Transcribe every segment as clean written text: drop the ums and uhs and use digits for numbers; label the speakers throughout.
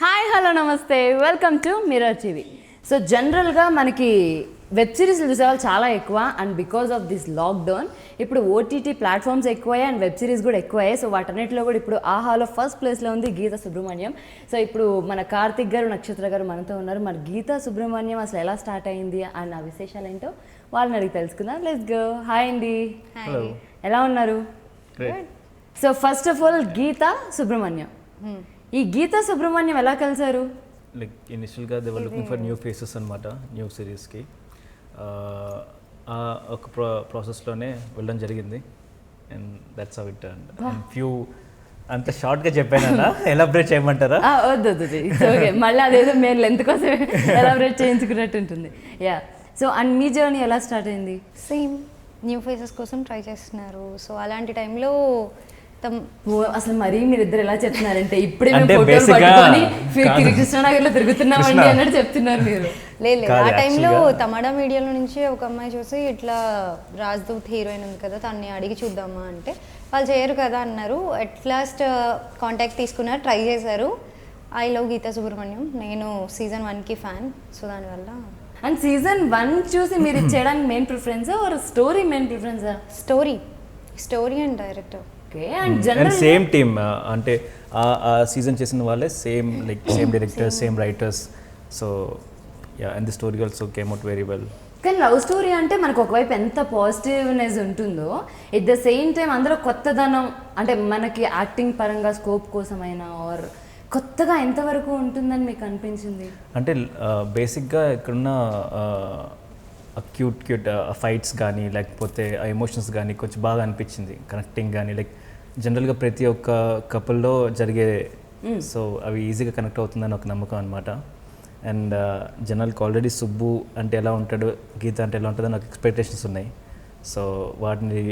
Speaker 1: Hi hello నమస్తే welcome to mirror TV. So జనరల్గా మనకి వెబ్ సిరీస్లు చూసేవాళ్ళు చాలా ఎక్కువ and because of this lockdown ఇప్పుడు ఓటీటీ ప్లాట్ఫామ్స్ ఎక్కువయ్యాయి అండ్ వెబ్ సిరీస్ కూడా ఎక్కువయ్యాయి. సో వాటన్నిటిలో కూడా ఇప్పుడు ఆహాలో ఫస్ట్ ప్లేస్లో ఉంది గీతా సుబ్రహ్మణ్యం. సో ఇప్పుడు మన కార్తిక్ గారు నక్షత్ర గారు మనతో ఉన్నారు. మరి గీతా సుబ్రహ్మణ్యం అసలు ఎలా స్టార్ట్ అయింది అండ్ ఆ విశేషాలు ఏంటో వాళ్ళని అడిగి తెలుసుకుందాం. Let's go. హాయ్ అండి, ఎలా ఉన్నారు? So first of all Geetha Subrahmanyam, ఈ గీతా సుబ్రహ్మణ్యం ఎలా కలిసారు?
Speaker 2: లైక్ ఇనిషియల్గా they were looking for new faces అనమాట న్యూ సిరీస్కి. ఒక ప్రాసెస్లోనే వెళ్ళడం జరిగింది and that's how it turned. And few అంత షార్ట్గా చెప్పానన్నా ఎలాబరేట్ చేయమంటారా?
Speaker 1: వద్దు ఓకే, మళ్ళీ అదేదో మేము లెంత్ కోసం ఎలాబరేట్ చేయించుకున్నట్టు ఉంటుంది. Yeah, so and me journey ఎలా స్టార్ట్ అయింది?
Speaker 3: సేమ్ న్యూ ఫేసెస్ కోసం ట్రై చేస్తున్నారు. సో అలాంటి టైంలో
Speaker 1: అసలు మరీ మీరిద్దరు ఎలా చెప్తున్నారంటే ఇప్పుడే మేము ఫోటోలు పట్టుకొని కృష్ణానగర్లో తిరుగుతున్నామండి అన్నట్టు చెప్తున్నారు మీరు.
Speaker 3: లేదు, ఆ టైంలో తమడా మీడియాలో నుంచి ఒక అమ్మాయి చూసి ఇట్లా రాజ్దూత్ హీరోయిన్ ఉంది కదా తన్ని అడిగి చూద్దామా అంటే వాళ్ళు చేయరు కదా అన్నారు. అట్ లాస్ట్ కాంటాక్ట్ తీసుకున్నారు, ట్రై చేశారు. I love Geetha Subrahmanyam. నేను సీజన్ 1కి ఫ్యాన్. సో దానివల్ల
Speaker 1: అండ్ సీజన్ 1 చూసి మీరు చేయడానికి మెయిన్ ప్రిఫరెన్సా ఆర్ స్టోరీ మెయిన్ ప్రిఫరెన్సా?
Speaker 3: Story and director.
Speaker 2: And same team, అంటే ఆ సీజన్ చేసిన వాళ్ళే same directors, same writers. So yeah, and the story also came out very well.
Speaker 1: కానీ లవ్ స్టోరీ అంటే మనకు ఒకవైపు ఎంత పాజిటివ్నెస్ ఉంటుందో, ఎట్ ద సేమ్ టైం అందులో కొత్తదనం అంటే మనకి యాక్టింగ్ పరంగా స్కోప్ కోసమైనా ఆర్ కొత్తగా ఎంతవరకు ఉంటుందని మీకు అనిపించింది?
Speaker 2: అంటే బేసిక్గా ఇక్కడున్న క్యూట్ ఫైట్స్ కానీ లేకపోతే ఆ ఎమోషన్స్ కానీ కొంచెం బాగా అనిపించింది, కనెక్టింగ్ కానీ. లైక్ జనరల్గా ప్రతి ఒక్క కపుల్లో జరిగే, సో అవి ఈజీగా కనెక్ట్ అవుతుందని ఒక నమ్మకం అనమాట. అండ్ జనరల్కి ఆల్రెడీ సుబ్బు అంటే ఎలా ఉంటాడు, గీత అంటే ఎలా ఉంటుందో నాకు ఎక్స్పెక్టేషన్స్ ఉన్నాయి. సో వాటిని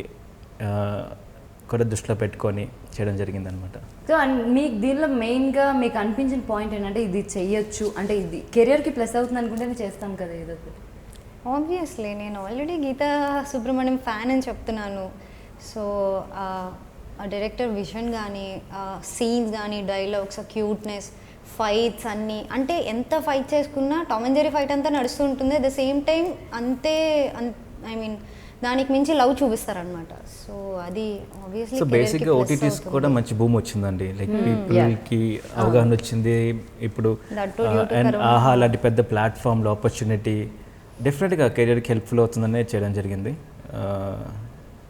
Speaker 2: కూడా దృష్టిలో పెట్టుకొని చేయడం జరిగింది అనమాట.
Speaker 1: సో అండ్ మీకు దీనిలో మెయిన్గా మీకు అనిపించిన పాయింట్ ఏంటంటే ఇది చెయ్యొచ్చు అంటే ఇది కెరియర్కి ప్లస్ అవుతుంది అనుకుంటేనే చేస్తాం కదా ఏదో ఒకటి.
Speaker 3: ఆబ్వియస్లీ నేను ఆల్రెడీ గీతా సుబ్రహ్మణ్యం ఫ్యాన్ అని చెప్తున్నాను. సో ఆ డైరెక్టర్ విజన్ కానీ, సీన్స్ కానీ, డైలాగ్స్, క్యూట్నెస్, ఫైట్స్ అన్నీ, అంటే ఎంత ఫైట్ చేసుకున్నా టామ్ అండ్ జెర్రీ ఫైట్ అంతా నడుస్తూ ఉంటుంది. అట్ ద సేమ్ టైం అంతే ఐ మీన్ దానికి మించి లవ్ చూపిస్తారనమాట. సో అది ఆబ్వియస్లీ.
Speaker 2: సో బేసిక్గా ఓటీటీస్ కూడా మంచి భూమి వచ్చిందండి. లైక్ పీపుల్కి అవగాహన వచ్చింది ఇప్పుడు. అండ్ ఆహా లాంటి పెద్ద ప్లాట్ఫామ్లో ఆపర్చునిటీ డెఫినెట్గా కెరియర్కి హెల్ప్ఫుల్ అవుతుందనే చేయడం జరిగింది.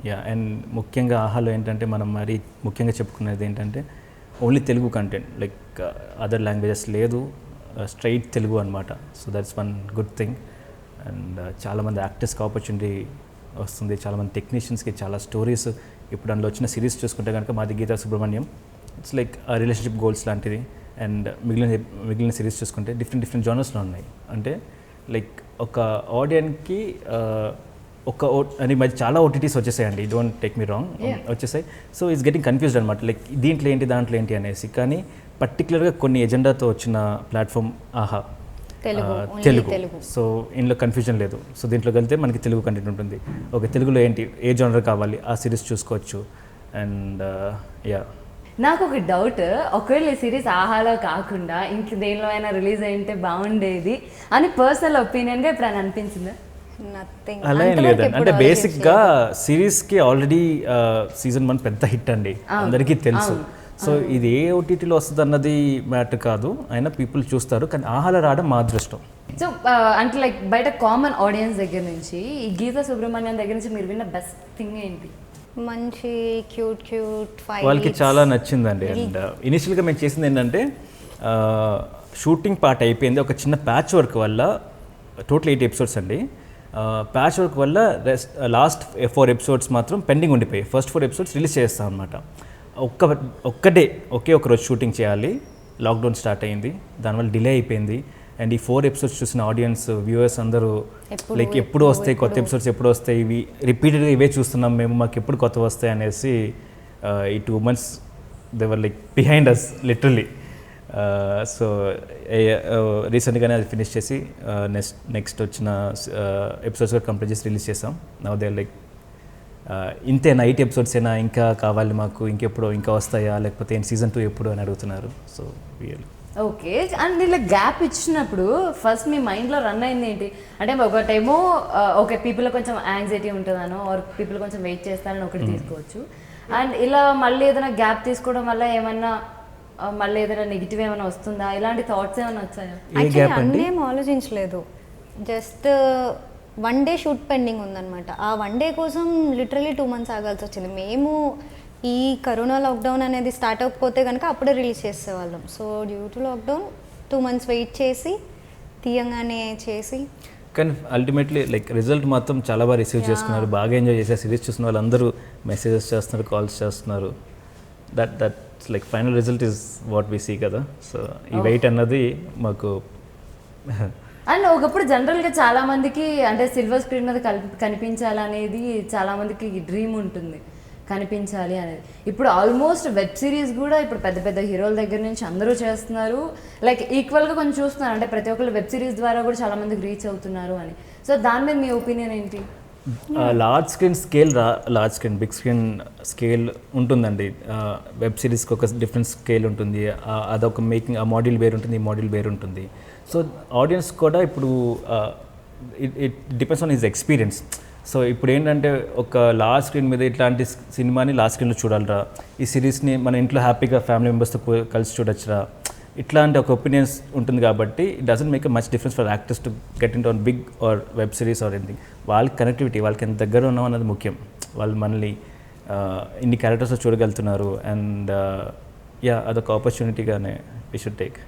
Speaker 2: యా, అండ్ ముఖ్యంగా ఆహాలో ఏంటంటే మనం మరి ముఖ్యంగా చెప్పుకునేది ఏంటంటే only Telugu content, like other languages లేదు, స్ట్రైట్ తెలుగు అనమాట. So that's one good thing. And చాలామంది యాక్టర్స్కి ఆపర్చునిటీ వస్తుంది, చాలామంది టెక్నీషియన్స్కి చాలా స్టోరీస్. ఇప్పుడు అందులో వచ్చిన సిరీస్ చూసుకుంటే కనుక మాది Geetha Subrahmanyam, it's like relationship goals లాంటిది. అండ్ మిగిలిన సిరీస్ చూసుకుంటే డిఫరెంట్ జానర్స్లో ఉన్నాయి. అంటే లైక్ ఒక ఆడియన్స్కి అని మరి చాలా ఓటీటీస్ వచ్చేసాయండి, డోంట్ టేక్ మీ రాంగ్, వచ్చేసాయి. సో ఇట్స్ గెటింగ్ కన్ఫ్యూజ్డ్ అనమాట, లైక్ దీంట్లో ఏంటి దాంట్లో ఏంటి అనేసి. కానీ పర్టికులర్గా కొన్ని ఎజెండాతో వచ్చిన ప్లాట్ఫామ్ ఆహా తెలుగు. సో ఇందులో కన్ఫ్యూజన్ లేదు. సో దీంట్లోకి వెళ్తే మనకి తెలుగు కంటెంట్ ఉంటుంది. ఓకే, తెలుగులో ఏంటి, ఏ జానర్ కావాలి, ఆ సిరీస్ చూసుకోవచ్చు. అండ్ యా,
Speaker 1: నాకు ఒక డౌట్, ఒకవేళ ఈ సిరీస్ ఆహాలో కాకుండా ఇంక దేనిలో అయినా రిలీజ్ అయింటే బాగుండేది అని పర్సనల్ ఒపీనియన్గా ఇప్పుడు అని అనిపించిందా?
Speaker 3: నథింగ్,
Speaker 2: అలా ఏం లేదండి. అంటే బేసిక్గా సిరీస్కి ఆల్రెడీ సీజన్ 1 పెద్ద హిట్ అండి, అందరికీ తెలుసు. సో ఇది ఏ ఓటీటీలో వస్తుంది అన్నది మ్యాటర్ కాదు, అయినా పీపుల్ చూస్తారు. కానీ ఆహాలో రావడం మా అదృష్టం.
Speaker 1: సో అంటే లైక్ బయట కామన్ ఆడియన్స్ దగ్గర నుంచి ఈ గీతా సుబ్రహ్మణ్యం దగ్గర నుంచి మీరు విన్న బెస్ట్ థింగ్ ఏంటి?
Speaker 3: మంచి క్యూట్ ఫైట్
Speaker 2: వాళ్ళకి చాలా నచ్చిందండి. అండ్ ఇనిషియల్గా మేము చేసింది ఏంటంటే షూటింగ్ పార్ట్ అయిపోయింది, ఒక చిన్న ప్యాచ్ వర్క్ వల్ల టోటల్ 8 ఎపిసోడ్స్ అండి. ప్యాచ్ వర్క్ వల్ల లాస్ట్ 4 ఎపిసోడ్స్ మాత్రం పెండింగ్ ఉండిపోయి ఫస్ట్ 4 ఎపిసోడ్స్ రిలీజ్ చేస్తాం అనమాట. ఒకే ఒక రోజు షూటింగ్ చేయాలి, లాక్డౌన్ స్టార్ట్ అయింది, దానివల్ల డిలే అయిపోయింది. అండ్ ఈ 4 ఎపిసోడ్స్ చూసిన ఆడియన్స్, వ్యూవర్స్ అందరూ లైక్ ఎప్పుడు వస్తాయి కొత్త ఎపిసోడ్స్, ఎప్పుడు వస్తాయి, ఇవి రిపీటెడ్గా ఇవే చూస్తున్నాం మేము, మాకు ఎప్పుడు కొత్త వస్తాయి అనేసి ఈ 2 months they were like behind us literally. So రీసెంట్గానే అది ఫినిష్ చేసి నెక్స్ట్ వచ్చిన ఎపిసోడ్స్ కూడా కంప్లీట్ చేసి రిలీజ్ చేసాం. నౌ దే లైక్ ఇంతే 8 ఎపిసోడ్స్ అయినా ఇంకా కావాలి మాకు, ఇంకెప్పుడు ఇంకా వస్తాయా, లేకపోతే సీజన్ 2 ఎప్పుడు అని అడుగుతున్నారు. So
Speaker 1: okay. అండ్ ఇలా గ్యాప్ ఇచ్చినప్పుడు ఫస్ట్ మీ మైండ్లో రన్ అయింది ఏంటి? అంటే ఒకటేమో ఓకే పీపుల్ కొంచెం యాంగ్జైటీ ఉంటుందనో ఆర్ పీపుల్ కొంచెం వెయిట్ చేస్తారని ఒకటి తీసుకోవచ్చు. అండ్ ఇలా మళ్ళీ ఏదైనా గ్యాప్ తీసుకోవడం వల్ల ఏమన్నా మళ్ళీ ఏదైనా నెగిటివ్ ఏమైనా వస్తుందా, ఇలాంటి థాట్స్ ఏమైనా వచ్చాయా?
Speaker 3: యాక్చువల్లీ అన్నేం ఆలోచించలేదు, జస్ట్ 1 డే షూట్ పెండింగ్ ఉందన్నమాట. ఆ 1 డే కోసం లిటరలీ 2 months ఆగాల్సి వచ్చింది. మేము ఈ కరోనా లాక్డౌన్ అనేది స్టార్ట్ అవ్వకపోతే కనుక అప్పుడే రిలీజ్ చేసేవాళ్ళం. So due to lockdown 2 months wait చేసి తీయంగానే చేసి,
Speaker 2: కానీ అల్టిమేట్లీ లైక్ రిజల్ట్ మాత్రం చాలా బాగా రిసీవ్ చేసుకున్నారు, బాగా ఎంజాయ్ చేశారు. సిరీస్ చూసిన వాళ్ళందరూ మెసేజెస్ చేస్తున్నారు, కాల్స్ చేస్తున్నారు. That's like final result is what we see కదా. సో ఈ వెయిట్ అన్నది మాకు
Speaker 1: అండ్ ఒకప్పుడు జనరల్గా చాలా మందికి అంటే సిల్వర్ స్క్రీన్ మీద కనిపించాలనేది చాలా మందికి డ్రీమ్ ఉంటుంది, కనిపించాలి అనేది. ఇప్పుడు ఆల్మోస్ట్ వెబ్ సిరీస్ కూడా ఇప్పుడు పెద్ద పెద్ద హీరోల దగ్గర నుంచి అందరూ చేస్తున్నారు, లైక్ ఈక్వల్గా కొంచెం చూస్తున్నారు. అంటే ప్రతి ఒక్కరు వెబ్ సిరీస్ ద్వారా కూడా చాలా మందికి రీచ్ అవుతున్నారు అని. సో దాని మీద మీ ఒపీనియన్ ఏంటి?
Speaker 2: Large screen scale large screen big screen scale ఉంటుందండి. వెబ్ సిరీస్కి ఒక డిఫరెంట్ స్కేల్ ఉంటుంది, అదొక మేకింగ్, ఆ మాడ్యూల్ వేరు ఉంటుంది, ఈ మాడ్యూల్ వేరు ఉంటుంది. సో ఆడియన్స్ కూడా ఇప్పుడు it depends on his experience. So ఇప్పుడు ఏంటంటే ఒక లార్జ్ స్క్రీన్ మీద ఇట్లాంటి సినిమాని లార్జ్ స్క్రీన్లో చూడాలరా, ఈ సిరీస్ని మన ఇంట్లో హ్యాపీగా ఫ్యామిలీ మెంబర్స్తో కలిసి చూడొచ్చురా, ఇట్లాంటి ఒక ఒపీనియన్స్ ఉంటుంది. కాబట్టి it doesn't make a much difference for actors to get in on big or web series or anything. వాళ్ళకి కనెక్టివిటీ, వాళ్ళకి ఎంత దగ్గర ఉన్నాం అన్నది ముఖ్యం. వాళ్ళు మనల్ని ఇన్ని క్యారెక్టర్స్ చూడగలుగుతున్నారు. అండ్ యా, అదొక ఆపర్చునిటీగానే వీ షుడ్ టేక్.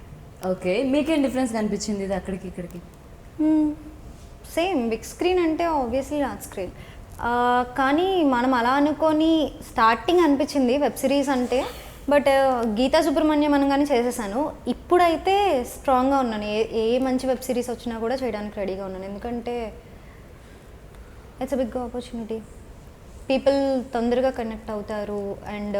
Speaker 1: ఓకే, మీకేం డిఫరెన్స్ కనిపించింది ఇది అక్కడికి ఇక్కడికి?
Speaker 3: సేమ్ బిగ్ స్క్రీన్ అంటే ఆబ్వియస్లీ లార్జ్ స్క్రీన్, కానీ మనం అలా అనుకొని స్టార్టింగ్ అనిపించింది వెబ్ సిరీస్ అంటే. బట్ గీతా సుబ్రహ్మణ్యం అనగానే చేసేసాను. ఇప్పుడైతే స్ట్రాంగ్గా ఉన్నాను, ఏ మంచి వెబ్ సిరీస్ వచ్చినా కూడా చేయడానికి రెడీగా ఉన్నాను. ఎందుకంటే it's a big opportunity, people తొందరగా కనెక్ట్ అవుతారు అండ్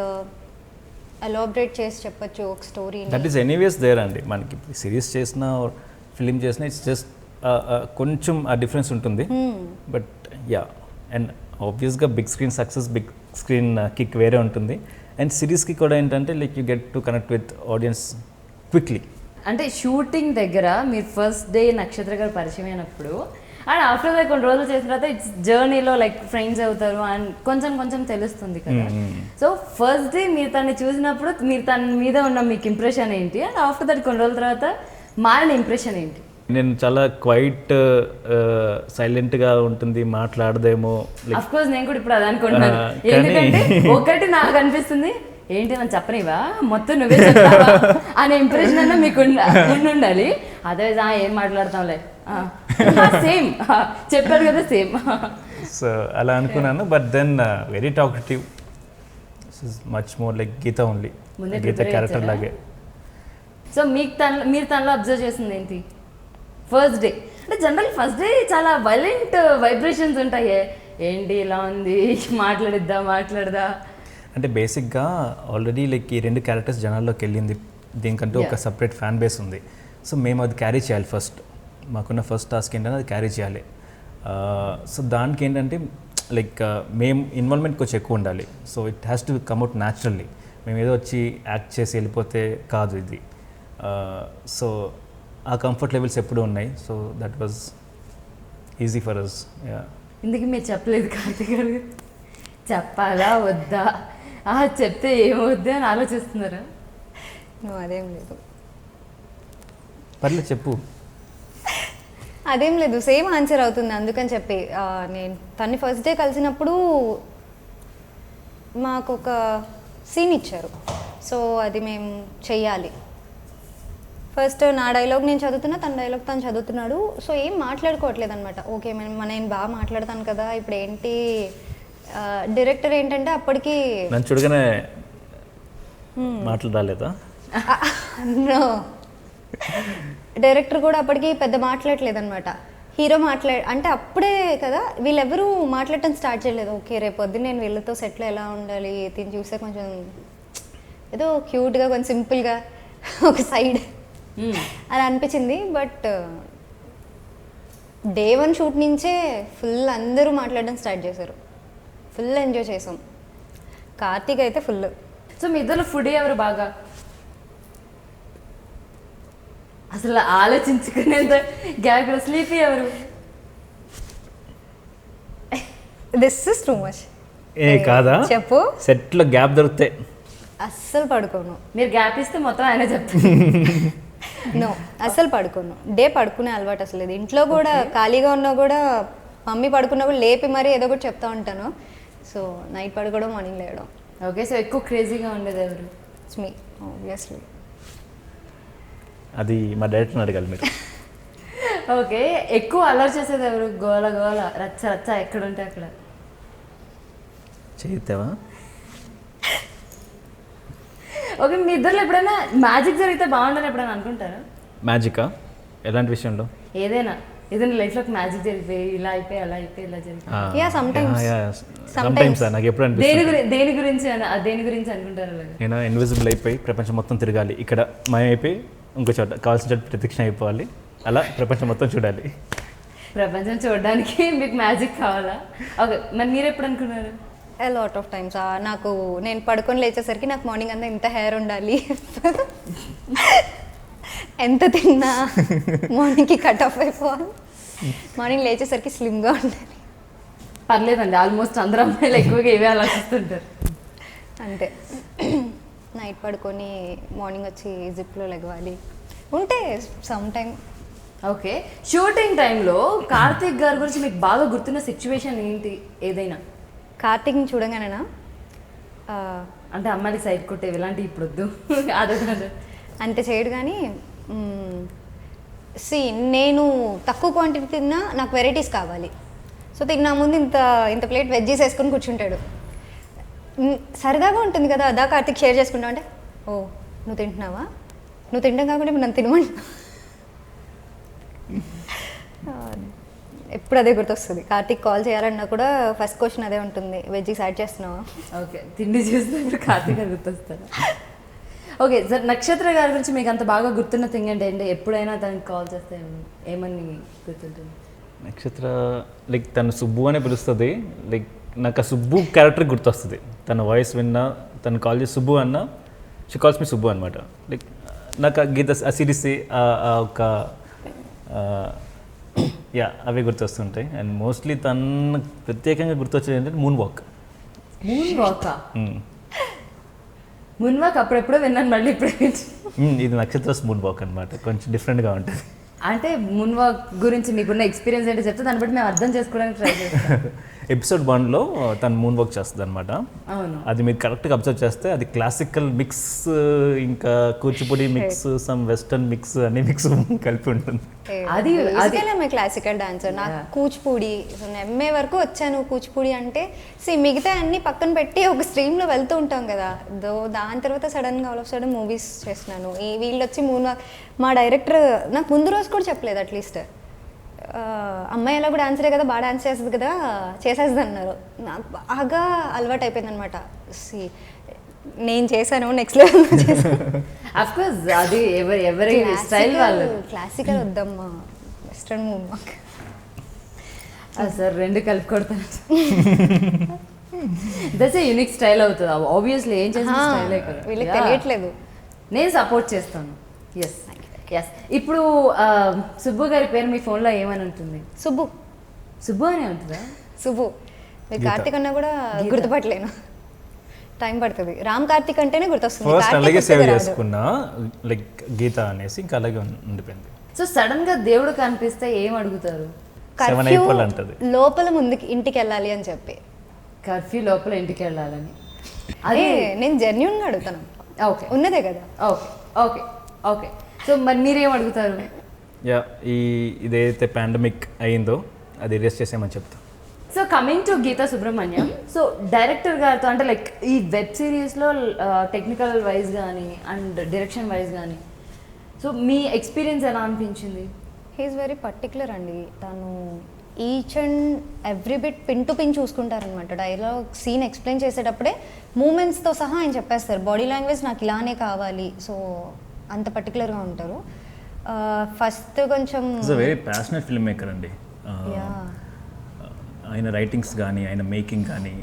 Speaker 3: ఎలాబరేట్ చేసి చెప్పచ్చు ఒక story.
Speaker 2: That is anyways there అండి. మనకి సిరీస్ చేసినా ఫిలిం చేసినా ఇట్స్ జస్ట్ కొంచెం ఆ డిఫరెన్స్ ఉంటుంది. బట్ యా, అండ్ ఆబ్వియస్గా big screen success, big screen kick వేరే ఉంటుంది. అండ్ సిరీస్కి కూడా ఏంటంటే like you get to connect with audience quickly.
Speaker 1: అంటే షూటింగ్ దగ్గర మీరు ఫస్ట్ డే నక్షత్ర గారు పరిచయం అయినప్పుడు అండ్ ఆఫ్టర్ దట్ కొన్ని రోజులు చేసిన తర్వాత ఇట్స్ జర్నీలో లైక్ ఫ్రెండ్స్ అవుతారు అండ్ కొంచెం కొంచెం తెలుస్తుంది కదా. సో ఫస్ట్ డే మీరు తనని చూసినప్పుడు మీరు తన మీద ఉన్న మీకు ఇంప్రెషన్ ఏంటి, అండ్ ఆఫ్టర్ దట్ కొన్ని రోజుల తర్వాత మారిన ఇంప్రెషన్ ఏంటి?
Speaker 2: నేను చాలా క్వైట్ సైలెంట్గా ఉంటుంది, మాట్లాడదేమో.
Speaker 1: అఫ్ కోర్స్ నేను కూడా ఇప్పుడు అది అనుకుంటున్నాను. ఎందుకంటే ఒకటి నాకు అనిపిస్తుంది, ఏంటి మనం చెప్పనివా మొత్తం నువ్వే చెప్తావా అనే ఇంప్రెషన్ అన్న మీకు ఉండాలి. అదే ఏం మాట్లాడతాంలే, సేమ్ చెప్పారు కదా సేమ్.
Speaker 2: సో అలా అనుకున్నాను. But then very talkative, much more like Geetha only, Geetha character లాగే.
Speaker 1: సో మీకు మీరు తనలో అబ్జర్వ్ చేసింది ఏంటి ఫస్ట్ డే? అంటే జనరల్ ఫస్ట్ డే చాలా వైలెంట్ వైబ్రేషన్స్ ఉంటాయి, ఏంటి ఇలా ఉంది మాట్లాడదా
Speaker 2: అంటే బేసిక్గా ఆల్రెడీ లైక్ ఈ 2 క్యారెక్టర్స్ జనాల్లోకి వెళ్ళింది, దీనికంటూ ఒక సపరేట్ ఫ్యాన్ బేస్ ఉంది. సో మేము అది క్యారీ చేయాలి. మాకున్న ఫస్ట్ టాస్క్ ఏంటంటే అది క్యారీ చేయాలి. సో దానికి ఏంటంటే లైక్ మేము ఇన్వాల్వ్మెంట్ కొంచెం ఎక్కువ ఉండాలి. So it has to come out naturally. మేము ఏదో వచ్చి యాక్ట్ చేసి వెళ్ళిపోతే కాదు ఇది. సో ఆ కంఫర్ట్ లెవెల్స్ ఎప్పుడూ ఉన్నాయి. So that was easy for us.
Speaker 1: ఇందుకు మీరు చెప్పలేదు కార్తీక్ గారు, చెప్పాలా వద్దా, చెప్తే ఏమవుద్దా అని ఆలోచిస్తున్నారా?
Speaker 3: నువ్వు అదేం లేదు,
Speaker 2: పర్లేదు చెప్పు.
Speaker 3: అదేం లేదు, సేమ్ ఆన్సర్ అవుతుంది. అందుకని చెప్పి నేను తన్ని ఫస్ట్ డే కలిసినప్పుడు మాకు ఒక సీన్ ఇచ్చారు. సో అది మేము చెయ్యాలి. ఫస్ట్ నా డైలాగ్ నేను చదువుతున్నా, తన డైలాగ్ తను చదువుతున్నాడు. సో ఏం మాట్లాడుకోవట్లేదు అనమాట. ఓకే నేను బాగా మాట్లాడతాను కదా, ఇప్పుడు ఏంటి డైరెక్టర్ ఏంటంటే అప్పటికి
Speaker 2: నన్ను చూడగానే మాటలు రాలేదా?
Speaker 3: నో, డైరెక్టర్ కూడా అప్పటికి పెద్ద మాట్లాడలేదు అనమాట. హీరో అంటే అప్పుడే కదా వీళ్ళెవరూ మాట్లాడటం స్టార్ట్ చేయలేదు. ఓకే రేపు పొద్దున్న నేను వీళ్ళతో సెట్లో ఎలా ఉండాలి, దీన్ని చూస్తే కొంచెం ఏదో క్యూట్గా కొంచెం సింపుల్గా ఒక సైడ్ అలా అనిపించింది. బట్ డే 1 షూట్ నుంచే ఫుల్ అందరూ మాట్లాడడం స్టార్ట్ చేశారు. ఫుల్ ఎంజాయ్ చేసాం. కార్తీక్ అయితే ఫుల్.
Speaker 1: సో మీ ఇద్దరు ఫుడ్ ఎవరు బాగా? అసలు ఆలోచించుకునేంత గ్యాప్ స్లీపీ ఎవరు?
Speaker 3: This is too much.
Speaker 2: ఏ కాదా?
Speaker 3: చెప్పు.
Speaker 2: సెట్లో గ్యాప్ దొరికితే
Speaker 3: అస్సలు పడుకోను.
Speaker 1: మీరు గ్యాప్ ఇస్తే మొత్తం ఆయన చెప్తారు.
Speaker 3: నో, అస్సలు పడుకోను. డే పడుకునే అలవాటు అసలు లేదు. ఇంట్లో కూడా ఖాళీగా ఉన్నా కూడా మమ్మీ పడుకున్నా కూడా లేపి మరీ ఏదో ఒకటి చెప్తా ఉంటాను. సో నైట్ పడుకోవడం, మార్నింగ్ లేవడం.
Speaker 1: ఓకే, సో ఎక్కువ క్రేజీగా ఉండేది ఎవరు?
Speaker 3: It's me obviously.
Speaker 2: అది మా డైరెక్టర్ని అడగాలి మీరు.
Speaker 1: ఓకే, ఎక్కువ అల్లరి చేసేది ఎవరు? గోల గోల, రచ్చ రచ్చ, ఎక్కడ ఉంటే అక్కడ.
Speaker 2: చేస్తావా?
Speaker 1: ఓకే, మీ ఇద్దరు ఎప్పుడైనా మ్యాజిక్ జరిగితే బాగుండని ఎప్పుడైనా అనుకుంటారా?
Speaker 2: మ్యాజికా? ఎలాంటి విషయంలో?
Speaker 1: ఏదైనా లైఫ్లో మ్యాజిక్ జరిగిపోయి ఇలా అయిపోయి అలా అయిపోయి ఇలా జరిగిపోయి
Speaker 3: Yeah, sometimes.
Speaker 2: సమ్టైమ్స్ నాకు ఎప్పుడు అనిపిస్తుంది
Speaker 1: దేని గురించి అనుకుంటారు అలాగా?
Speaker 2: నేను ఇన్విజిబుల్ అయిపోయి ప్రపంచం మొత్తం తిరగాలి, ఇక్కడ మాయమైపోయి ఇంకో చోట కావాల్సిన చోట ప్రత్యక్షం అయిపోవాలి, అలా ప్రపంచం మొత్తం చూడాలి.
Speaker 1: ప్రపంచం చూడడానికి మీకు మ్యాజిక్ కావాలా? ఓకే, మరి మీరు ఎప్పుడు అనుకున్నారు?
Speaker 3: A lot of times. నాకు నేను పడుకొని లేచేసరికి నాకు మార్నింగ్ అంతా ఇంత హెయిర్ ఉండాలి, ఎంత తిన్నా మార్నింగ్కి కట్ ఆఫ్ అయిపోవాలి, మార్నింగ్ లేచేసరికి స్లిమ్గా ఉండాలి.
Speaker 1: పర్లేదండి, ఆల్మోస్ట్ అందరూ అమ్మాయిలు ఎక్కువగా ఇవే ఆలోచిస్తుంటారు.
Speaker 3: అంతే. నైట్ పడుకొని మార్నింగ్ వచ్చి జిప్లో లెగవాలి ఉంటే సమ్ టైమ్.
Speaker 1: ఓకే, షూటింగ్ టైంలో కార్తీక్ గారి గురించి మీకు బాగా గుర్తున్న సిచ్యువేషన్ ఏంటి? ఏదైనా
Speaker 3: కార్తీక్ని చూడగానేనా?
Speaker 1: అంటే అమ్మాయికి సైడ్ కొట్టేవి ఇలాంటివి ఇప్పుడు వద్దు. అదే
Speaker 3: అంతే చేయడు కానీ నేను తక్కువ క్వాంటిటీ తిన్నా నాకు వెరైటీస్ కావాలి. సో తిన్నా ముందు ఇంత ప్లేట్ వెజ్జీస్ వేసుకొని కూర్చుంటాడు. సరదాగా ఉంటుంది కదా, అదా కార్తీక్ షేర్ చేసుకుంటావు అంటే, ఓ నువ్వు తింటున్నావా, నువ్వు తింటాం కాకుండా నన్ను తినమని. ఎప్పుడు అదే గుర్తొస్తుంది. కార్తీక్ కాల్ చేయాలన్నా కూడా ఫస్ట్ క్వశ్చన్ అదే ఉంటుంది, వెజ్జీస్ యాడ్ చేస్తున్నావా?
Speaker 1: ఓకే, తిండి చూసినప్పుడు కార్తీక్ గారు గుర్తొస్తారు. ఓకే సార్, నక్షత్ర గారి గురించి మీకు అంత బాగా గుర్తున్న థింగ్ అంటే ఎప్పుడైనా తనకి కాల్ చేస్తే ఏమని గుర్తుంటుంది?
Speaker 2: నక్షత్ర లైక్ తను సుబ్బు అనే పిలుస్తుంది. లైక్ నాకు ఆ సుబ్బు క్యారెక్టర్ గుర్తొస్తుంది. తన వాయిస్ విన్నా, తను కాల్ చేసి సుబ్బు అన్న, షీ కాల్స్ మీ సుబ్బు అనమాట. లైక్ నాకు ఆ గీత, ఆ సిరీస్, ఒక అవి గుర్తొస్తుంటాయి. అండ్ మోస్ట్లీ తను ప్రత్యేకంగా గుర్తొచ్చేది ఏంటంటే మూన్ వాక్.
Speaker 1: మూన్ వాక్ అప్పుడెప్పుడో విన్నాను, మళ్ళీ ఇప్పుడు
Speaker 2: ఇది నక్షత్రస్ మూన్ వాక్ అనమాట. కొంచెం డిఫరెంట్గా ఉంటుంది.
Speaker 1: అంటే మూన్ వాక్ గురించి మీకున్న ఎక్స్పీరియన్స్ ఏంటో చెప్తే దాన్ని బట్టి మేము అర్థం చేసుకోవడానికి ట్రై చేస్తాం.
Speaker 2: ఎపిసోడ్ 1లో తను మూన్ వాక్ చేస్తుంది అనమాట.
Speaker 1: అవును, అది
Speaker 2: మీరు కరెక్ట్గా అబ్జర్వ్ చేస్తే అది క్లాసికల్ మిక్స్, ఇంకా Kuchipudi mix, some western mix, అన్ని మిక్స్ కలిపి ఉంటుంది.
Speaker 3: అది క్లాసికల్ డాన్సర్. నాకు కూచిపూడి ఎంఏ వరకు వచ్చాను. కూచిపూడి అంటే మిగతా అన్ని పక్కన పెట్టి ఒక స్ట్రీమ్లో వెళ్తూ ఉంటాం కదా. దాని తర్వాత సడన్గా ఆల్ ఆఫ్ సడన్ మూవీస్ చేస్తున్నాను. వీళ్ళు వచ్చి మా డైరెక్టర్ నాకు ముందు రోజు కూడా చెప్పలేదు, అట్లీస్ట్ అమ్మాయి ఎలా కూడా డాన్సరే కదా, బాగా డాన్స్ చేస్తుంది కదా, చేసేస్తుంది అన్నారు. నాకు బాగా అలవాటు అయిపోయింది అనమాట. నేను చేశాను, నెక్స్ట్ లెవెల్లో చేశాను.
Speaker 1: అఫ్ కోర్స్ అది ఎవరి స్టైల్ వాళ్ళు.
Speaker 3: క్లాసికల్ వద్దమ్మా, వెస్ట్రన్ మూవ్ మాకు.
Speaker 1: సార్ రెండు కలిపి కొడతాను. దట్స్ ఏ యూనిక్ స్టైల్ అవుతుంది ఆబ్వియస్లీ. ఏం చేసిన స్టైలే కదా,
Speaker 3: వీళ్ళకి తెలియట్లేదు.
Speaker 1: నేను సపోర్ట్ చేస్తాను. Yes yes. ఇప్పుడు సుబ్బు గారి పేరు మీ ఫోన్లో ఏమని ఉంటుంది? సుబ్బు అని ఉంటుందా?
Speaker 3: సుబ్బు. మీరు కార్తీక్ అన్నా కూడా గుర్తుపట్టలేను, టైం పడుతుంది. రామ్ కార్తీక్ అంటేనే గుర్తొస్తుంది.
Speaker 2: ఫస్ట్ అలాగే సేవ్ చేసుకున్నా, లైక్ గీత అనేసి, ఇంకా అలాగే ఉండిపోయింది.
Speaker 1: సో సడన్ గా దేవుడు కనిపిస్తే ఏం అడుగుతారు?
Speaker 3: కర్ఫ్యూ లోపల ముందుకి ఇంటికి వెళ్ళాలి అని చెప్పి.
Speaker 1: కర్ఫ్యూ లోపల ఇంటికి వెళ్ళాలని?
Speaker 3: అదే నేను జెన్యూన్గా అడుగుతాను.
Speaker 1: ఓకే,
Speaker 3: ఉన్నదే కదా.
Speaker 1: Okay okay okay. సో మరి మీరేం అడుగుతారు?
Speaker 2: ఇదైతే పాండమిక్ అయిందో అది రిలీజ్ చేసేయమని చెప్తాను.
Speaker 1: So coming to Geetha Subrahmanyam, so director గారితో అంటే లైక్ ఈ వెబ్ సిరీస్లో టెక్నికల్ వైజ్ కానీ అండ్ డైరెక్షన్ వైజ్ కానీ సో మీ ఎక్స్పీరియన్స్ ఎలా అనిపించింది?
Speaker 3: హీఈస్ వెరీ పర్టికులర్ అండి. తను each and every bit pin to pin చూసుకుంటారనమాట. డైలాగ్ సీన్ ఎక్స్ప్లెయిన్ చేసేటప్పుడే మూమెంట్స్తో సహా ఆయన చెప్పేస్తారు, బాడీ లాంగ్వేజ్ నాకు ఇలానే కావాలి. సో అంత పర్టికులర్గా ఉంటారు. ఫస్ట్ కొంచెం
Speaker 2: వెరీ ప్యాషనెట్ ఫిల్మ్ మేకర్ అండి. ఆయన రైటింగ్స్ కానీ, ఆయన మేకింగ్ కానీ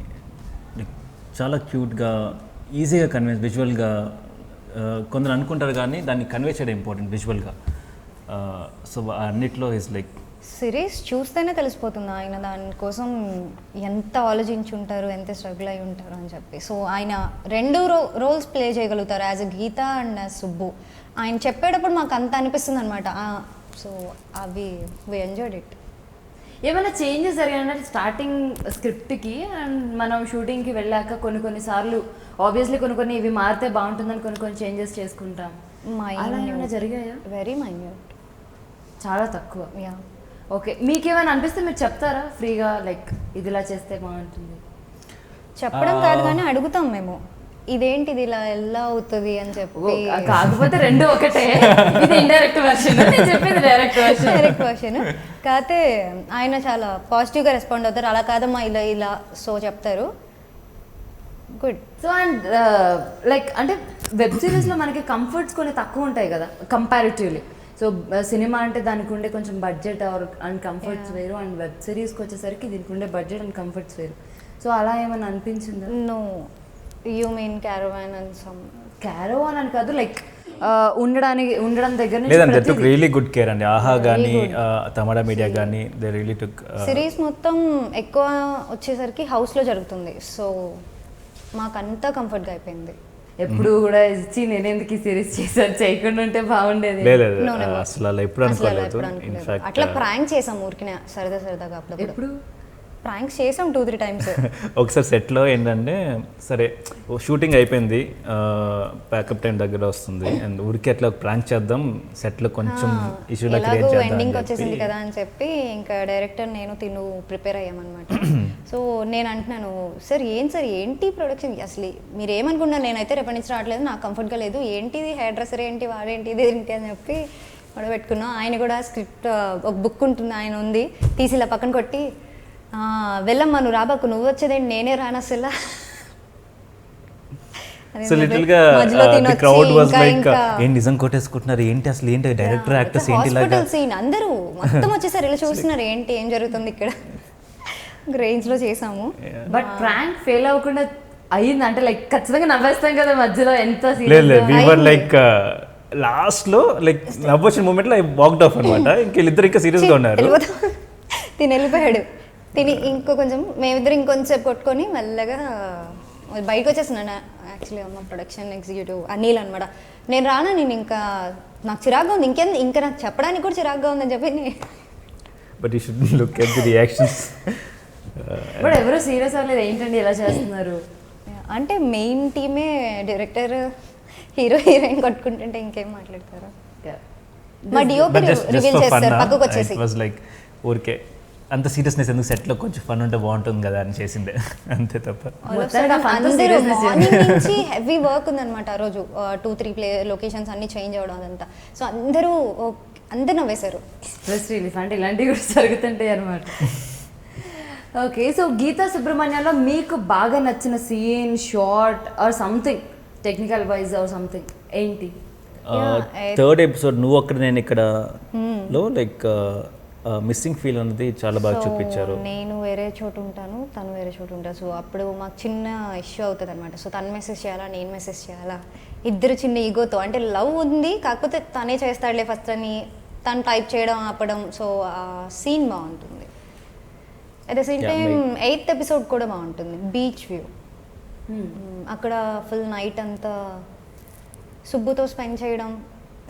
Speaker 2: చాలా క్యూట్గా, ఈజీగా కన్వే, విజువల్గా కొందరు అనుకుంటారు కానీ దాన్ని కన్వే చేయడం ఇంపార్టెంట్ విజువల్గా. సో అన్నిట్లో ఈజ్ లైక్
Speaker 3: సిరీస్ చూస్తేనే తెలిసిపోతుంది ఆయన దానికోసం ఎంత ఆలోచించుంటారు, ఎంత స్ట్రగుల్ అయి ఉంటారు అని చెప్పి. సో ఆయన రెండు రోల్స్ ప్లే చేయగలుగుతారు, as a Geetha and as Subbu. ఆయన చెప్పేటప్పుడు మాకు అంత అనిపిస్తుంది అనమాట. సో అవి వి ఎంజాయ్డ్ ఇట్.
Speaker 1: ఏమైనా చేంజెస్ జరిగాయంటే స్టార్టింగ్ స్క్రిప్ట్కి అండ్ మనం షూటింగ్కి వెళ్ళాక కొన్ని సార్లు ఆబ్వియస్లీ కొన్ని ఇవి మారితే బాగుంటుందని కొన్ని చేంజెస్ చేసుకుంటాం. అలా ఏమైనా జరిగాయా?
Speaker 3: వెరీ మైన్యూట్,
Speaker 1: చాలా తక్కువ.
Speaker 3: యా.
Speaker 1: ఓకే, మీకేమైనా అనిపిస్తే మీరు చెప్తారా ఫ్రీగా, లైక్ ఇది ఇలా చేస్తే బాగుంటుంది?
Speaker 3: చెప్పడం కాదు కానీ అడుగుతాం మేము, ఇదేంటిది ఇలా ఎలా అవుతుంది అని చెప్పి.
Speaker 1: కాకపోతే రెండు ఒకటే, ఇది ఇండైరెక్ట్ వర్షన్, నేను చెప్పేది డైరెక్ట్ వర్షన్.
Speaker 3: డైరెక్ట్ వర్షన్ కాకపోతే ఆయన చాలా పాజిటివ్గా రెస్పాండ్ అవుతారు. అలా కాదమ్మా ఇలా ఇలా సో చెప్తారు. గుడ్.
Speaker 1: సో అండ్ లైక్ అంటే వెబ్ సిరీస్లో మనకి కంఫర్ట్స్ కొన్ని తక్కువ ఉంటాయి కదా కంపారిటివ్లీ. సో సినిమా అంటే దానికి ఉండే కొంచెం బడ్జెట్ అండ్ కంఫర్ట్స్ వేరు, అండ్ వెబ్ సిరీస్కి వచ్చేసరికి దీనికి ఉండే బడ్జెట్ అండ్ కంఫర్ట్స్ వేరు. సో అలా ఏమైనా అనిపించిందా?
Speaker 3: No, you mean caravan and some.
Speaker 1: Caravan అని కాదు, లైక్ ఉండడం దగ్గర
Speaker 2: లేదంటే టుక్ రియలీ గుడ్ కేర్ అండి. ఆహా కానీ తమిళ మీడియా కానీ దే రియలీ టుక్.
Speaker 3: సిరీస్ మొత్తం ఎక్కువ వచ్చేసరికి హౌస్లో జరుగుతుంది. సో మాకంతా కంఫర్ట్గా అయిపోయింది.
Speaker 1: ఎప్పుడు కూడా ఇచ్చి నేను ఎందుకు ఈ సిరీస్ చేశాను, చేయకుండా ఉంటే బాగుండేది.
Speaker 2: లేదు అసలు అలా ఎప్పుడు అనుకోలేదు. ఇన్ఫాక్ట్
Speaker 3: అట్లా ప్రాంక్ చేసాం ఊరికినే సరదాగా అప్పుడప్పుడు.
Speaker 1: ఎప్పుడు
Speaker 3: ప్రాంక్స్ చేసాం 2-3 టైమ్స్.
Speaker 2: ఒకసారి సెట్లో ఏంటంటే సరే షూటింగ్ అయిపోయింది, ప్యాకప్ టైం దగ్గర వస్తుంది, అండ్ ఊరికి అట్లా ప్రాంక్ చేద్దాం సెట్లో కొంచెం ఇష్యూలా క్రియేట్
Speaker 3: ఎలాగో
Speaker 2: చేద్దాం
Speaker 3: ఎండింగ్ వచ్చేసింది కదా అని చెప్పి ఇంకా డైరెక్టర్ నేను తిను ప్రిపేర్ అయ్యామన్నమాట. సో నేను అంటున్నాను, సార్ ఏంటి ప్రొడక్షన్ అసలు మీరు ఏమనుకున్నారు, నేనైతే రేపటి నుంచి రావట్లేదు, నాకు కంఫర్ట్గా లేదు, ఏంటిది హెయిర్ డ్రెస్సర్ ఏంటి వాడేంటి ఇదేంటి అని చెప్పి గొడవ పెట్టుకున్నాం. ఆయన కూడా స్క్రిప్ట్ ఒక బుక్ ఉంటుంది, ఆయన ఉంది తీసి ఇలా పక్కన కొట్టి, వెళ్ళమ్మా నువ్వు రాబాకు, నువ్వు వచ్చేదేంటి నేనే రాను అసలు.
Speaker 2: సో లిటిల్ గా క్రౌడ్ వాస్ లైక్ ఏం నిజం కొట్టేసుకుంటున్నారు ఏంటి అసలు, ఏంటి డైరెక్టర్ యాక్టర్స్ ఏంటి లాగా
Speaker 3: సీన్ అందరూ మొత్తం వచ్చేసారు, ఇలా చూస్తున్నారు ఏంటి ఏం జరుగుతుంది ఇక్కడ రేంజ్ లో చేసాము.
Speaker 1: బట్ ప్రాంక్ ఫెయిల్ అవ్వకుండా అయ్యింది అంటే లైక్ ఖచ్చితంగా నవ్వేస్తాం కదా మధ్యలో, ఎంత
Speaker 2: లేదు వి వర్ లైక్ లాస్ట్ లో లైక్ నవ్వొచ్చిన మూమెంట్ లో ఐ వాక్డ్ ఆఫ్ అనమాట. ఇంక వీళ్ళిద్దరు ఇంకా సీరియస్ గా ఉన్నారు.
Speaker 3: తిని వెళ్ళిపోయాడు. తిని కొంచెం మేమిద్దరు ఇంకొంచెంసేపు కొట్టుకొని మెల్లగా బయటకు వచ్చేస్తున్నాను. యాక్చువల్లీ అమ్మ ప్రొడక్షన్ ఎగ్జిక్యూటివ్ అనిల్ అనమాట. నేను రానా, నేను ఇంకా నాకు చిరాగ్గా ఉంది, ఇంకా నాకు చెప్పడానికి కూడా చిరాగ్గా ఉందని చెప్పి.
Speaker 2: But you should look at the reactions.
Speaker 1: But ఎవరు సీరియస్ అవ్వలేదు, ఏంటండి ఎలా చేస్తున్నారు
Speaker 3: అంటే మెయిన్ టీమే డైరెక్టర్ హీరోయిన్ కొట్టుకుంటుంటే ఇంకేం మాట్లాడతారు. మా డిఓపి రివీల్ చేస్తారు పక్కకు వచ్చేసి.
Speaker 2: ఇట్ వాస్ లైక్ ఊరికే అంత సీరియస్నెస్ ఎందుకు సెట్లో కొంచెం ఫన్ ఉంటే బాగుంటుంది కదా అని చేసిందే, అంతే తప్ప.
Speaker 3: అందరూ మార్నింగ్ నుంచి హెవీ వర్క్ ఉందన్నమాట ఆ రోజు, 2-3 లొకేషన్స్ అన్ని చేంజ్ అవ్వడం అదంతా. సో అందరూ నవ్వేశారు.
Speaker 1: స్ట్రెస్ రిలీఫ్ అంటే ఇలాంటివి కూడా జరుగుతుంటాయి అనమాట. ఓకే, సో గీతా సుబ్రహ్మణ్యంలో మీకు బాగా నచ్చిన scene, short or something technical wise or something ఏంటి?
Speaker 2: థర్డ్ ఎపిసోడ్ నువ్వు అక్కడ నేను ఇక్కడ లో లైక్ మిస్సింగ్ ఫీల్ అనేది చాలా బాగా చూపించారు.
Speaker 3: నేను వేరే చోటు ఉంటాను, తను వేరే చోటు ఉంటాను. సో అప్పుడు మాకు చిన్న ఇష్యూ అవుతుంది అనమాట. సో తను మెసేజ్ చేయాలా, నేను మెసేజ్ చేయాలా, ఇద్దరు చిన్న ఈగోతో, అంటే లవ్ ఉంది కాకపోతే తనే చేస్తాడులే ఫస్ట్ అని తను టైప్ చేయడం ఆపడం. సో ఆ సీన్ బాగుంటుంది. At the same time 8th episode కూడా బాగుంటుంది, బీచ్ వ్యూ. అక్కడ ఫుల్ నైట్ అంతా సుబ్బుతో స్పెండ్ చేయడం,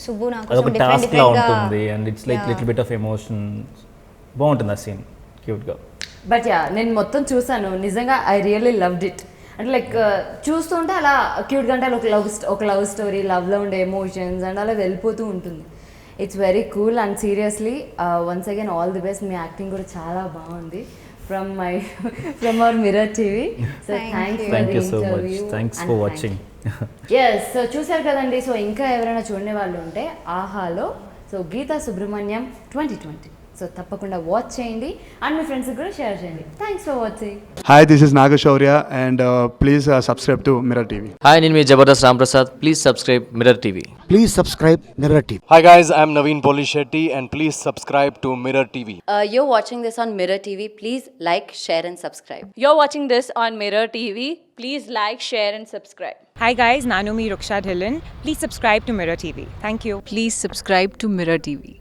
Speaker 3: సుబ్బు నాకు
Speaker 2: అదొక టాస్క్ లా ఉంటుంది and it's like little bit of emotion. బాగుంటుంది ఆ సీన్, క్యూట్ గా.
Speaker 1: బట్ యా నేను మొత్తం చూసాను, నిజంగా ఐ రియల్లీ లవ్డ్ ఇట్. అంటే లైక్ చూస్తుంటే అలా క్యూట్గా, అంటే ఒక లవ్ స్టోరీ, లవ్లో ఉండే ఎమోషన్స్ అండ్ అలా వెళ్ళిపోతూ ఉంటుంది. It's very cool and seriously once again all the best. మీ యాక్టింగ్ కూడా చాలా బాగుంది from our Mirror TV. So
Speaker 2: thank you so much, thanks for watching.
Speaker 1: Yes, so చూసారు కదండి. సో ఇంకా ఎవరైనా చూడని వాళ్ళు ఉంటే ఆహాలో సో గీతా సుబ్రహ్మణ్యం 2020 సో తప్పకుండా వాచ్ చేయండి అండ్ మీ ఫ్రెండ్స్కి కూడా షేర్ చేయండి. Thanks for watching.
Speaker 4: Hi, this is Nagashaurya and please subscribe to Mirror TV.
Speaker 5: Hi, నేను మీ Jabardasth Ramprasad. Please subscribe Mirror TV.
Speaker 6: Please subscribe Mirror TV.
Speaker 7: Hi guys, I'm Naveen Polishetty and please subscribe to Mirror TV.
Speaker 8: You're watching this on Mirror TV. Please like, share and subscribe.
Speaker 9: You're watching this on Mirror TV. Please like, share and subscribe.
Speaker 10: Hi guys, Nanumi Ruksha Dhillon. Please subscribe to Mirror TV. Thank you.
Speaker 8: Please subscribe to Mirror TV.